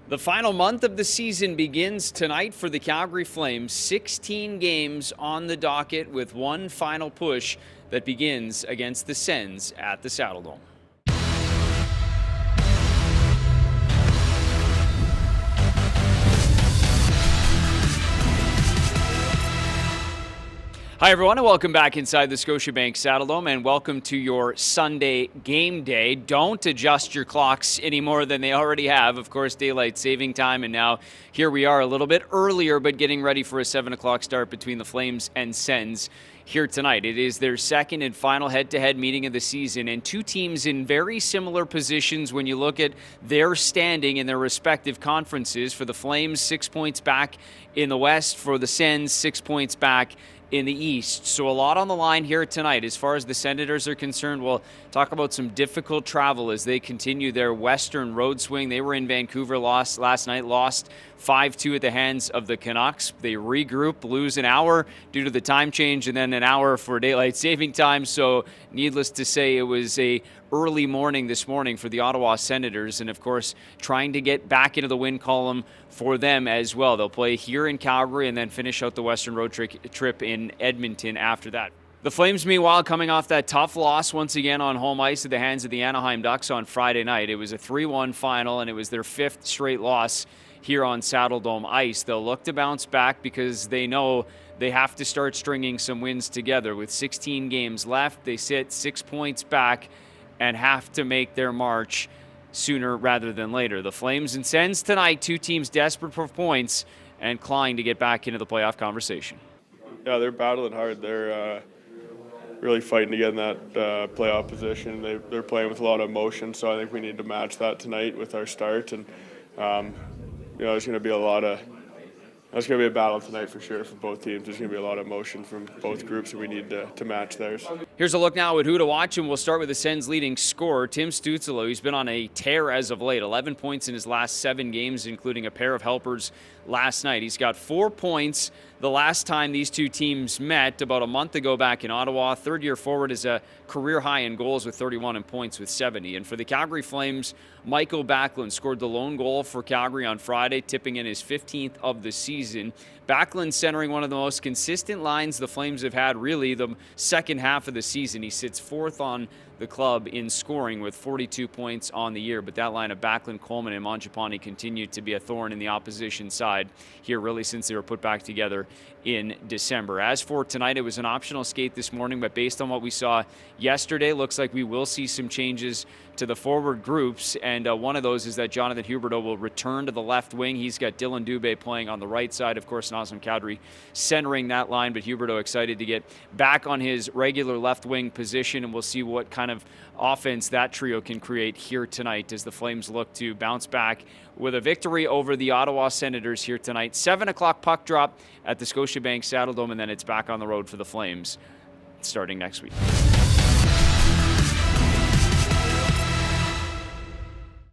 The final month of the season begins tonight for the Calgary Flames. 16 games on the docket with one final push that begins against the Sens at the Saddledome. Hi, everyone, and welcome back inside the Scotiabank Saddledome, and welcome to your Sunday game day. Don't adjust your clocks any more than they already have. Of course, daylight saving time, and now here we are a little bit earlier, but getting ready for a 7 o'clock start between the Flames and Sens here tonight. It is their second and final head-to-head meeting of the season, and two teams in very similar positions when you look at their standing in their respective conferences. For the Flames, 6 points back in the West. For the Sens, 6 points back in the East. So a lot on the line here tonight. As far as the Senators are concerned, we'll talk about some difficult travel as they continue their Western road swing. They were in Vancouver last night, lost 5-2 at the hands of the Canucks. They regroup, lose an hour due to the time change, and then an hour for daylight saving time. So needless to say, it was a early morning this morning for the Ottawa Senators, and of course trying to get back into the win column for them as well. They'll play here in Calgary and then finish out the Western road trip in Edmonton after that. The Flames, meanwhile, coming off that tough loss once again on home ice at the hands of the Anaheim Ducks on Friday night. It was a 3-1 final, and it was their fifth straight loss here on Saddledome ice. They'll look to bounce back because they know they have to start stringing some wins together. With 16 games left, they sit 6 points back and have to make their march sooner rather than later. The Flames and Sens tonight, two teams desperate for points and clawing to get back into the playoff conversation. Yeah, they're battling hard. They're really fighting to get in that playoff position. They're playing with a lot of emotion, so I think we need to match that tonight with our start. And there's going to be That's going to be a battle tonight for sure for both teams. There's going to be a lot of emotion from both groups, and we need to match theirs. Here's a look now at who to watch, and we'll start with the Sens' leading scorer, Tim Stützle, who's been on a tear as of late. 11 points in his last 7 games, including a pair of helpers last night. He's got 4 points the last time these two teams met about a month ago back in Ottawa. Third-year forward is a career high in goals with 31 and points with 70. And for the Calgary Flames, Michael Backlund scored the lone goal for Calgary on Friday, tipping in his 15th of the season. Backlund centering one of the most consistent lines the Flames have had really the second half of the season. He sits 4th on the club in scoring with 42 points on the year, but that line of Backlund, Coleman, and Mangiapane continued to be a thorn in the opposition side here really since they were put back together in December. As for tonight, it was an optional skate this morning, but based on what we saw yesterday, looks like we will see some changes to the forward groups, and one of those is that Jonathan Huberdeau will return to the left wing. He's got Dylan Dubé playing on the right side. Of course, Nazem Kadri centering that line, but Huberdeau excited to get back on his regular left wing position, and we'll see what kind of offense that trio can create here tonight as the Flames look to bounce back with a victory over the Ottawa Senators here tonight. 7 o'clock puck drop at the Scotiabank Saddledome, and then it's back on the road for the Flames starting next week.